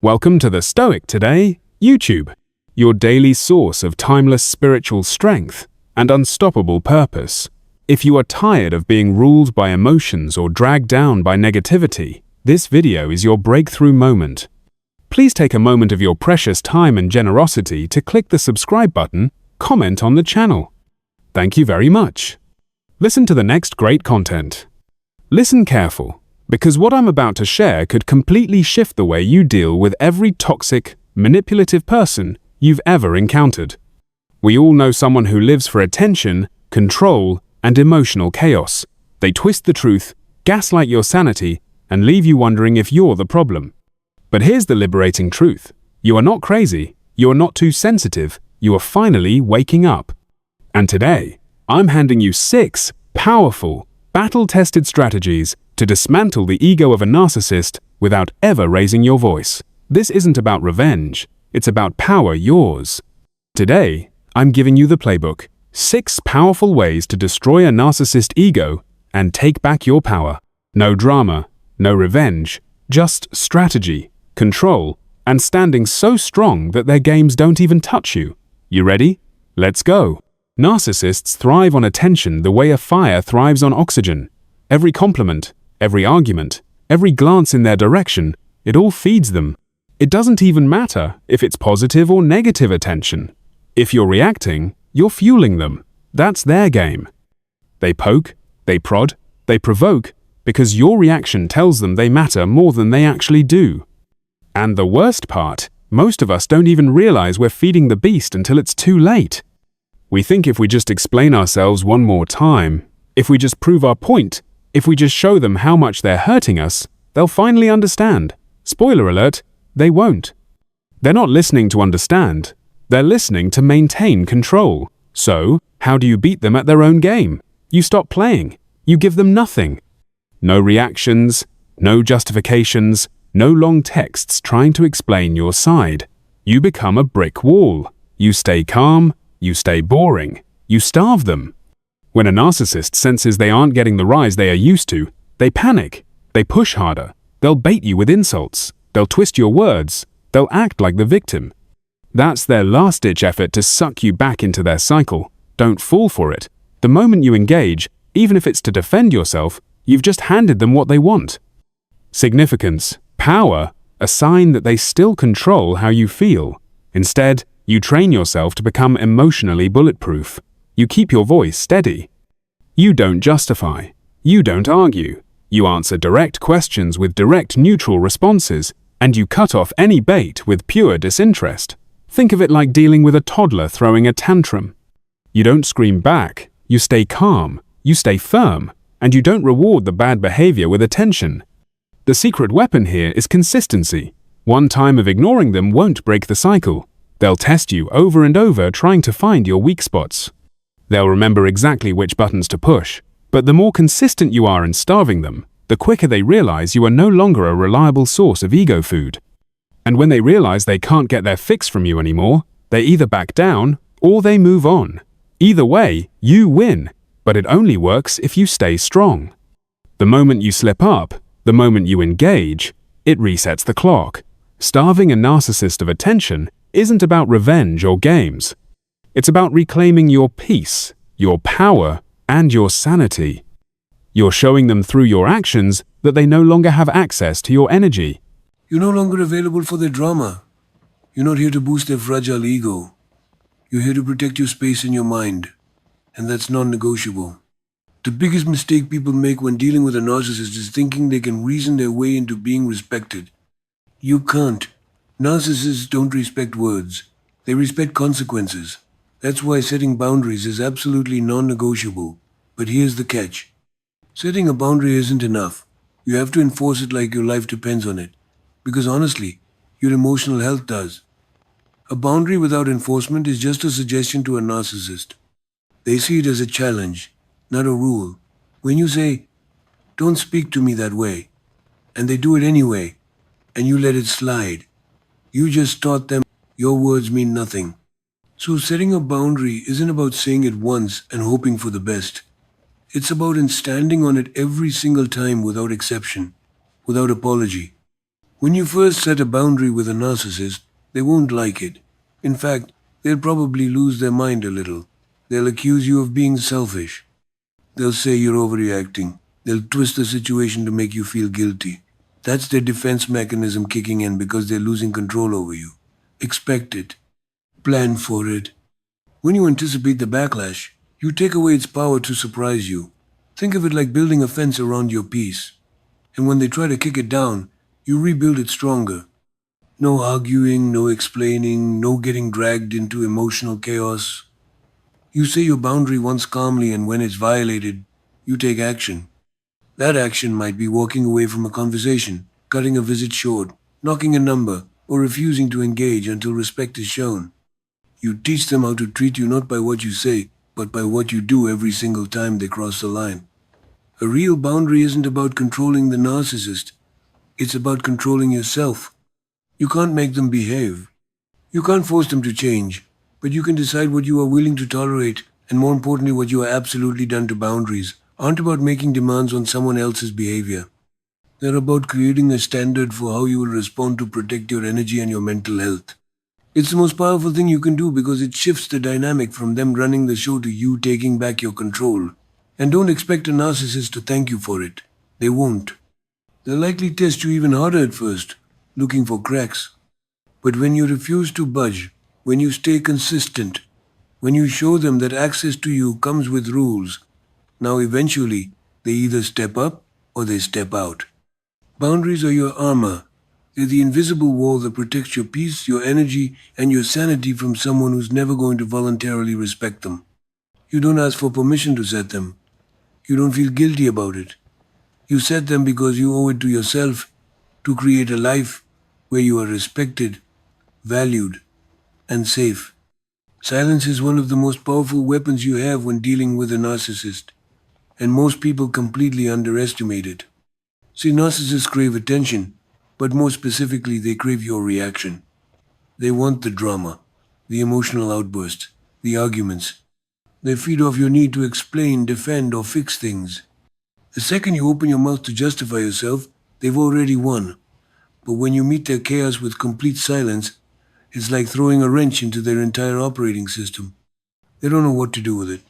Welcome to the Stoic Today YouTube, your daily source of timeless spiritual strength and unstoppable purpose. If you are tired of being ruled by emotions or dragged down by negativity, this video is your breakthrough moment. Please take a moment of your precious time and generosity to click the subscribe button, comment on the channel. Thank you very much. Listen to the next great content. Listen careful, because what I'm about to share could completely shift the way you deal with every toxic, manipulative person you've ever encountered. We all know someone who lives for attention, control, and emotional chaos. They twist the truth, gaslight your sanity, and leave you wondering if you're the problem. But here's the liberating truth. You are not crazy, you are not too sensitive, you are finally waking up. And today, I'm handing you 6 powerful, battle-tested strategies to dismantle the ego of a narcissist without ever raising your voice. This isn't about revenge, it's about power yours. Today, I'm giving you the playbook, 6 powerful ways to destroy a narcissist ego and take back your power. No drama, no revenge, just strategy, control, and standing so strong that their games don't even touch you. You ready? Let's go. Narcissists thrive on attention the way a fire thrives on oxygen. Every compliment, every argument, every glance in their direction, it all feeds them. It doesn't even matter if it's positive or negative attention. If you're reacting, you're fueling them. That's their game. They poke, they prod, they provoke, because your reaction tells them they matter more than they actually do. And the worst part, most of us don't even realize we're feeding the beast until it's too late. We think if we just explain ourselves one more time, if we just prove our point, if we just show them how much they're hurting us, they'll finally understand. Spoiler alert, they won't. They're not listening to understand. They're listening to maintain control. So, how do you beat them at their own game? You stop playing. You give them nothing. No reactions, no justifications, no long texts trying to explain your side. You become a brick wall. You stay calm. You stay boring. You starve them. When a narcissist senses they aren't getting the rise they are used to, they panic. They push harder. They'll bait you with insults. They'll twist your words. They'll act like the victim. That's their last-ditch effort to suck you back into their cycle. Don't fall for it. The moment you engage, even if it's to defend yourself, you've just handed them what they want. Significance, power, a sign that they still control how you feel. Instead, you train yourself to become emotionally bulletproof. You keep your voice steady. You don't justify. You don't argue. You answer direct questions with direct neutral responses, and you cut off any bait with pure disinterest. Think of it like dealing with a toddler throwing a tantrum. You don't scream back. You stay calm. You stay firm. And you don't reward the bad behavior with attention. The secret weapon here is consistency. One time of ignoring them won't break the cycle. They'll test you over and over trying to find your weak spots. They'll remember exactly which buttons to push, but the more consistent you are in starving them, the quicker they realize you are no longer a reliable source of ego food. And when they realize they can't get their fix from you anymore, they either back down or they move on. Either way, you win, but it only works if you stay strong. The moment you slip up, the moment you engage, it resets the clock. Starving a narcissist of attention isn't about revenge or games. It's about reclaiming your peace, your power, and your sanity. You're showing them through your actions that they no longer have access to your energy. You're no longer available for their drama. You're not here to boost their fragile ego. You're here to protect your space in your mind. And that's non-negotiable. The biggest mistake people make when dealing with a narcissist is thinking they can reason their way into being respected. You can't. Narcissists don't respect words. They respect consequences. That's why setting boundaries is absolutely non-negotiable. But here's the catch. Setting a boundary isn't enough. You have to enforce it like your life depends on it. Because honestly, your emotional health does. A boundary without enforcement is just a suggestion to a narcissist. They see it as a challenge, not a rule. When you say, "Don't speak to me that way," and they do it anyway, and you let it slide, you just taught them your words mean nothing. So setting a boundary isn't about saying it once and hoping for the best. It's about standing on it every single time without exception, without apology. When you first set a boundary with a narcissist, they won't like it. In fact, they'll probably lose their mind a little. They'll accuse you of being selfish. They'll say you're overreacting. They'll twist the situation to make you feel guilty. That's their defense mechanism kicking in because they're losing control over you. Expect it. Plan for it. When you anticipate the backlash, you take away its power to surprise you. Think of it like building a fence around your peace. And when they try to kick it down, you rebuild it stronger. No arguing, no explaining, no getting dragged into emotional chaos. You say your boundary once calmly, and when it's violated, you take action. That action might be walking away from a conversation, cutting a visit short, knocking a number, or refusing to engage until respect is shown. You teach them how to treat you not by what you say, but by what you do every single time they cross the line. A real boundary isn't about controlling the narcissist. It's about controlling yourself. You can't make them behave. You can't force them to change, but you can decide what you are willing to tolerate, and more importantly, what you are absolutely done to. Boundaries aren't about making demands on someone else's behavior. They're about creating a standard for how you will respond to protect your energy and your mental health. It's the most powerful thing you can do because it shifts the dynamic from them running the show to you taking back your control. And don't expect a narcissist to thank you for it. They won't. They'll likely test you even harder at first, looking for cracks. But when you refuse to budge, when you stay consistent, when you show them that access to you comes with rules, now eventually they either step up or they step out. Boundaries are your armor. They're the invisible wall that protects your peace, your energy, and your sanity from someone who's never going to voluntarily respect them. You don't ask for permission to set them. You don't feel guilty about it. You set them because you owe it to yourself to create a life where you are respected, valued, and safe. Silence is one of the most powerful weapons you have when dealing with a narcissist, and most people completely underestimate it. See, narcissists crave attention, but more specifically, they crave your reaction. They want the drama, the emotional outbursts, the arguments. They feed off your need to explain, defend, or fix things. The second you open your mouth to justify yourself, they've already won. But when you meet their chaos with complete silence, it's like throwing a wrench into their entire operating system. They don't know what to do with it.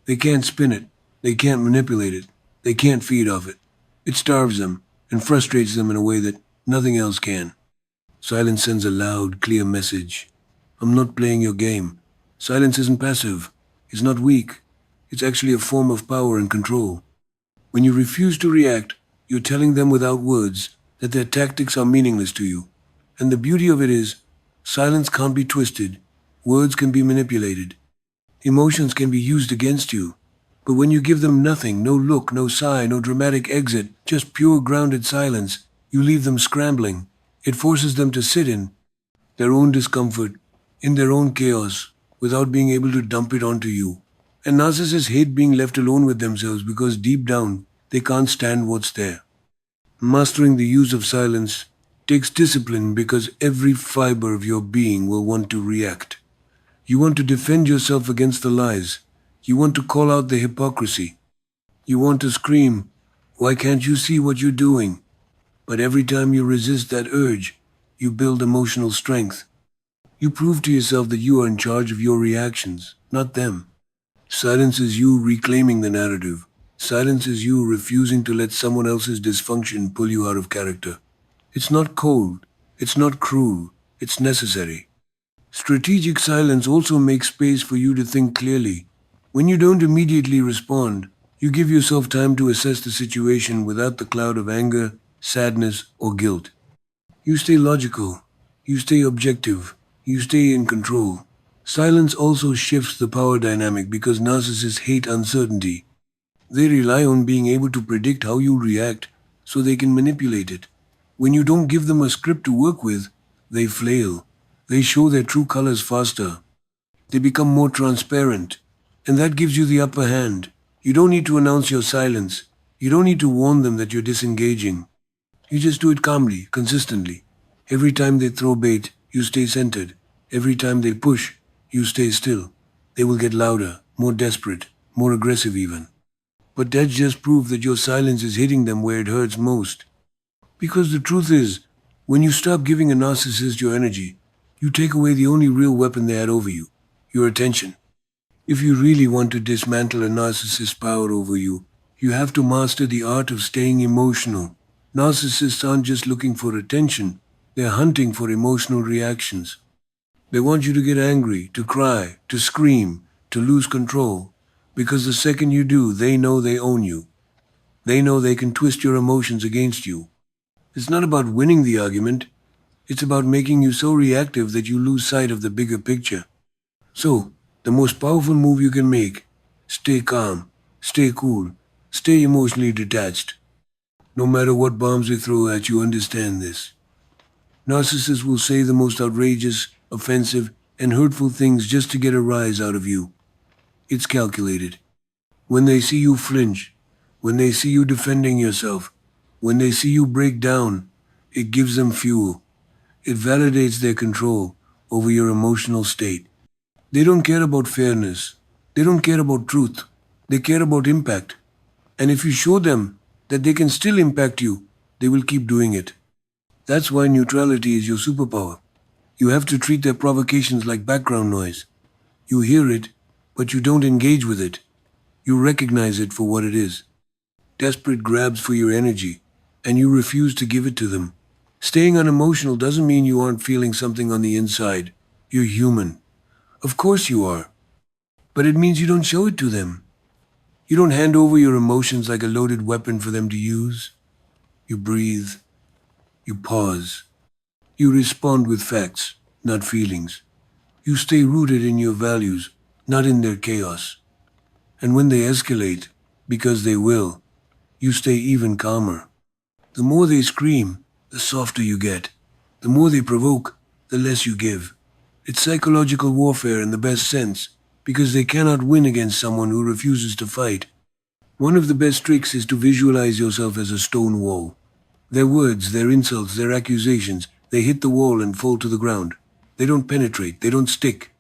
They can't spin it. They can't manipulate it. They can't feed off it. It starves them and frustrates them in a way that nothing else can. Silence sends a loud, clear message. I'm not playing your game. Silence isn't passive. It's not weak. It's actually a form of power and control. When you refuse to react, you're telling them without words that their tactics are meaningless to you. And the beauty of it is, silence can't be twisted. Words can be manipulated. Emotions can be used against you. But when you give them nothing, no look, no sigh, no dramatic exit, just pure grounded silence, you leave them scrambling. It forces them to sit in their own discomfort, in their own chaos, without being able to dump it onto you. And narcissists hate being left alone with themselves because deep down, they can't stand what's there. Mastering the use of silence takes discipline because every fiber of your being will want to react. You want to defend yourself against the lies. You want to call out the hypocrisy. You want to scream, "Why can't you see what you're doing?" But every time you resist that urge, you build emotional strength. You prove to yourself that you are in charge of your reactions, not them. Silence is you reclaiming the narrative. Silence is you refusing to let someone else's dysfunction pull you out of character. It's not cold. It's not cruel. It's necessary. Strategic silence also makes space for you to think clearly. When you don't immediately respond, you give yourself time to assess the situation without the cloud of anger, sadness, or guilt. You stay logical. You stay objective. You stay in control. Silence also shifts the power dynamic because narcissists hate uncertainty. They rely on being able to predict how you'll react so they can manipulate it. When you don't give them a script to work with, they flail. They show their true colors faster. They become more transparent. And that gives you the upper hand. You don't need to announce your silence. You don't need to warn them that you're disengaging. You just do it calmly, consistently. Every time they throw bait, you stay centered. Every time they push, you stay still. They will get louder, more desperate, more aggressive even. But that's just proof that your silence is hitting them where it hurts most. Because the truth is, When you stop giving a narcissist your energy, you take away the only real weapon they had over you, your attention. If you really want to dismantle a narcissist's power over you, you have to master the art of staying emotional. Narcissists aren't just looking for attention, they're hunting for emotional reactions. They want you to get angry, to cry, to scream, to lose control, because the second you do, they know they own you. They know they can twist your emotions against you. It's not about winning the argument, it's about making you so reactive that you lose sight of the bigger picture. So, the most powerful move you can make: stay calm, stay cool, stay emotionally detached. No matter what bombs they throw at you, understand this. Narcissists will say the most outrageous, offensive, and hurtful things just to get a rise out of you. It's calculated. When they see you flinch, when they see you defending yourself, when they see you break down, it gives them fuel. It validates their control over your emotional state. They don't care about fairness. They don't care about truth. They care about impact. And if you show them that they can still impact you, they will keep doing it. That's why neutrality is your superpower. You have to treat their provocations like background noise. You hear it, but you don't engage with it. You recognize it for what it is: desperate grabs for your energy, and you refuse to give it to them. Staying unemotional doesn't mean you aren't feeling something on the inside. You're human. Of course you are. But it means you don't show it to them. You don't hand over your emotions like a loaded weapon for them to use. You breathe. You pause. You respond with facts, not feelings. You stay rooted in your values, not in their chaos. And when they escalate, because they will, you stay even calmer. The more they scream, the softer you get. The more they provoke, the less you give. It's psychological warfare in the best sense, because they cannot win against someone who refuses to fight. One of the best tricks is to visualize yourself as a stone wall. Their words, their insults, their accusations, they hit the wall and fall to the ground. They don't penetrate, they don't stick.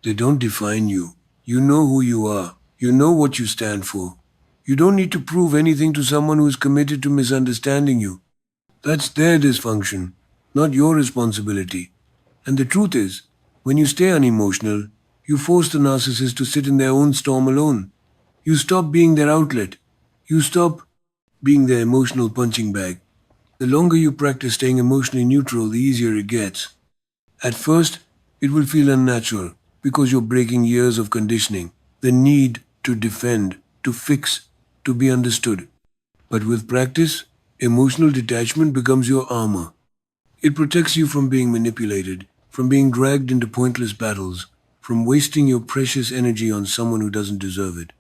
They don't define you. You know who you are. You know what you stand for. You don't need to prove anything to someone who is committed to misunderstanding you. That's their dysfunction, not your responsibility. And the truth is, when you stay unemotional, you force the narcissist to sit in their own storm alone. You stop being their outlet. You stop being their emotional punching bag. The longer you practice staying emotionally neutral, the easier it gets. At first, it will feel unnatural because you're breaking years of conditioning, the need to defend, to fix, to be understood. But with practice, emotional detachment becomes your armor. It protects you from being manipulated, from being dragged into pointless battles, from wasting your precious energy on someone who doesn't deserve it.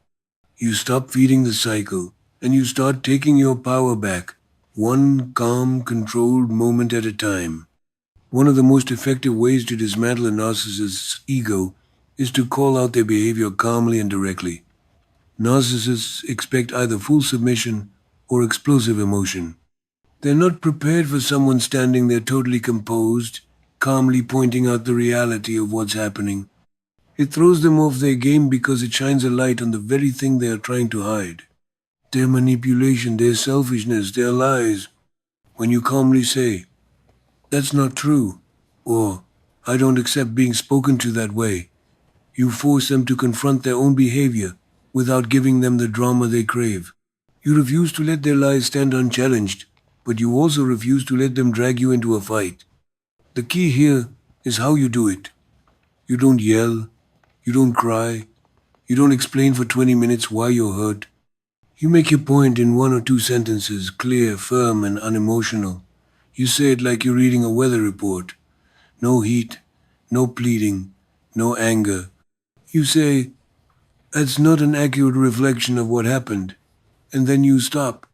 You stop feeding the cycle, and you start taking your power back, one calm, controlled moment at a time. One of the most effective ways to dismantle a narcissist's ego is to call out their behavior calmly and directly. Narcissists expect either full submission or explosive emotion. They're not prepared for someone standing there totally composed, calmly pointing out the reality of what's happening. It throws them off their game because it shines a light on the very thing they are trying to hide. Their manipulation, their selfishness, their lies. When you calmly say, "That's not true," or "I don't accept being spoken to that way," you force them to confront their own behavior without giving them the drama they crave. You refuse to let their lies stand unchallenged, but you also refuse to let them drag you into a fight. The key here is how you do it. You don't yell, you don't cry, you don't explain for 20 minutes why you're hurt. You make your point in 1 or 2 sentences, clear, firm, and unemotional. You say it like you're reading a weather report. No heat, no pleading, no anger. You say, "That's not an accurate reflection of what happened," and then you stop.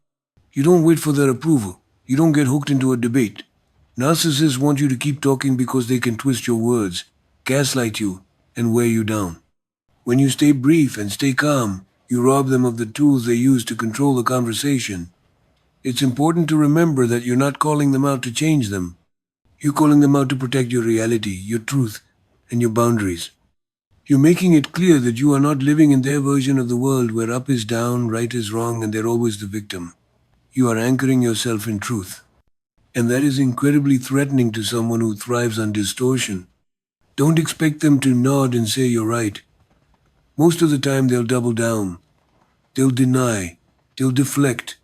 You don't wait for their approval. You don't get hooked into a debate. Narcissists want you to keep talking because they can twist your words, gaslight you, and wear you down. When you stay brief and stay calm, you rob them of the tools they use to control the conversation. It's important to remember that you're not calling them out to change them. You're calling them out to protect your reality, your truth, and your boundaries. You're making it clear that you are not living in their version of the world where up is down, right is wrong, and they're always the victim. You are anchoring yourself in truth. And that is incredibly threatening to someone who thrives on distortion. Don't expect them to nod and say you're right. Most of the time they'll double down. They'll deny. They'll deflect.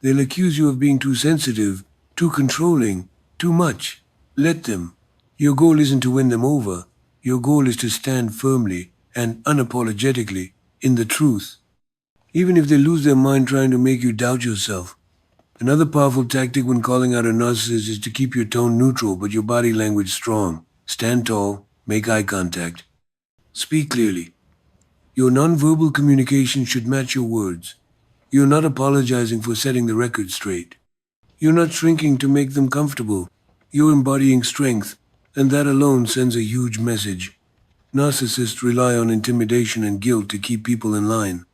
They'll accuse you of being too sensitive, too controlling, too much. Let them. Your goal isn't to win them over. Your goal is to stand firmly and unapologetically in the truth. Even if they lose their mind trying to make you doubt yourself. Another powerful tactic when calling out a narcissist is to keep your tone neutral but your body language strong. Stand tall, make eye contact. Speak clearly. Your nonverbal communication should match your words. You're not apologizing for setting the record straight. You're not shrinking to make them comfortable. You're embodying strength, and that alone sends a huge message. Narcissists rely on intimidation and guilt to keep people in line.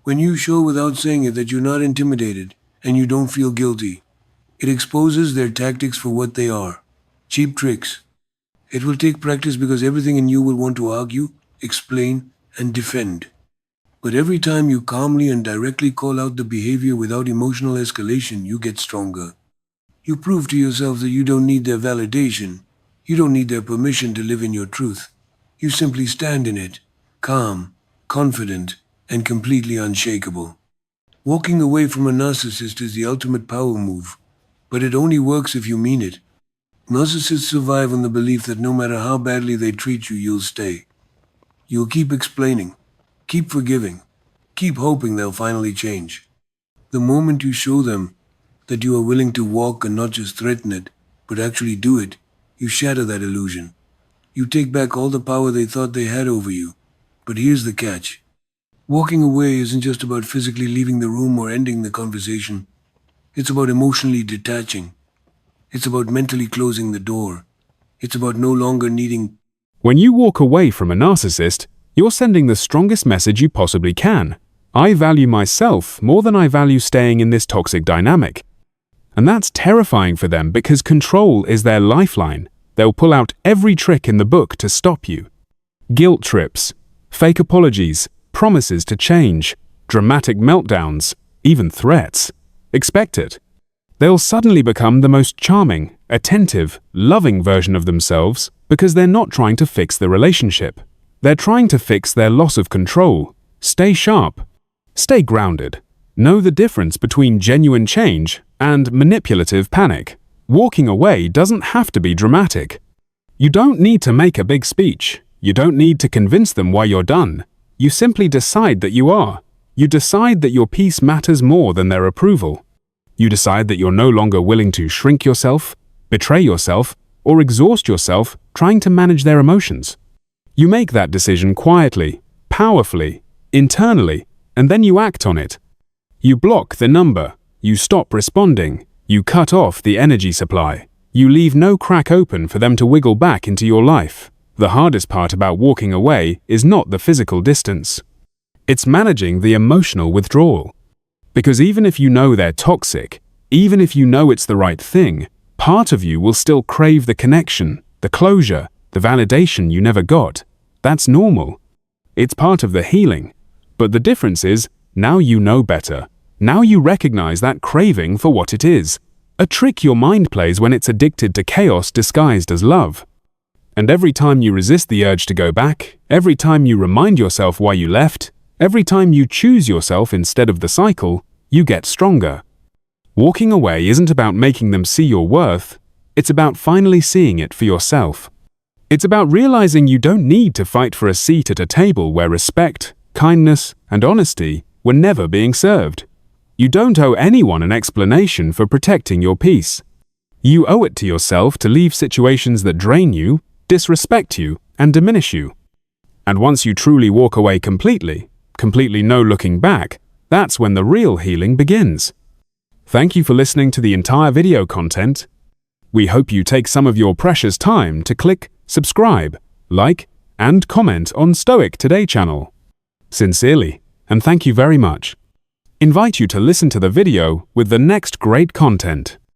When you show without saying it that you're not intimidated and you don't feel guilty, it exposes their tactics for what they are. Cheap tricks. It will take practice because everything in you will want to argue, explain, and defend. But every time you calmly and directly call out the behavior without emotional escalation, you get stronger. You prove to yourself that you don't need their validation. You don't need their permission to live in your truth. You simply stand in it, calm, confident, and completely unshakable. Walking away from a narcissist is the ultimate power move, but it only works if you mean it. Narcissists survive on the belief that no matter how badly they treat you, you'll stay. You'll keep explaining, keep forgiving, keep hoping they'll finally change. The moment you show them that you are willing to walk and not just threaten it, but actually do it, you shatter that illusion. You take back all the power they thought they had over you. But here's the catch. Walking away isn't just about physically leaving the room or ending the conversation. It's about emotionally detaching. It's about mentally closing the door. It's about no longer needing. When you walk away from a narcissist, you're sending the strongest message you possibly can. I value myself more than I value staying in this toxic dynamic. And that's terrifying for them because control is their lifeline. They'll pull out every trick in the book to stop you. Guilt trips, fake apologies, promises to change, dramatic meltdowns, even threats. Expect it. They'll suddenly become the most charming, attentive, loving version of themselves because they're not trying to fix the relationship. They're trying to fix their loss of control. Stay sharp. Stay grounded. Know the difference between genuine change and manipulative panic. Walking away doesn't have to be dramatic. You don't need to make a big speech. You don't need to convince them why you're done. You simply decide that you are. You decide that your peace matters more than their approval. You decide that you're no longer willing to shrink yourself, betray yourself, or exhaust yourself trying to manage their emotions. You make that decision quietly, powerfully, internally, and then you act on it. You block the number. You stop responding. You cut off the energy supply. You leave no crack open for them to wiggle back into your life. The hardest part about walking away is not the physical distance. It's managing the emotional withdrawal. Because even if you know they're toxic, even if you know it's the right thing, part of you will still crave the connection, the closure, the validation you never got. That's normal. It's part of the healing. But the difference is, now you know better. Now you recognize that craving for what it is. A trick your mind plays when it's addicted to chaos disguised as love. And every time you resist the urge to go back, every time you remind yourself why you left, every time you choose yourself instead of the cycle, you get stronger. Walking away isn't about making them see your worth, it's about finally seeing it for yourself. It's about realizing you don't need to fight for a seat at a table where respect, kindness, and honesty were never being served. You don't owe anyone an explanation for protecting your peace. You owe it to yourself to leave situations that drain you, disrespect you, and diminish you. And once you truly walk away completely no looking back, that's when the real healing begins. Thank you for listening to the entire video content. We hope you take some of your precious time to click subscribe, like, and comment on Stoic Today channel. Sincerely, and thank you very much. Invite you to listen to the video with the next great content.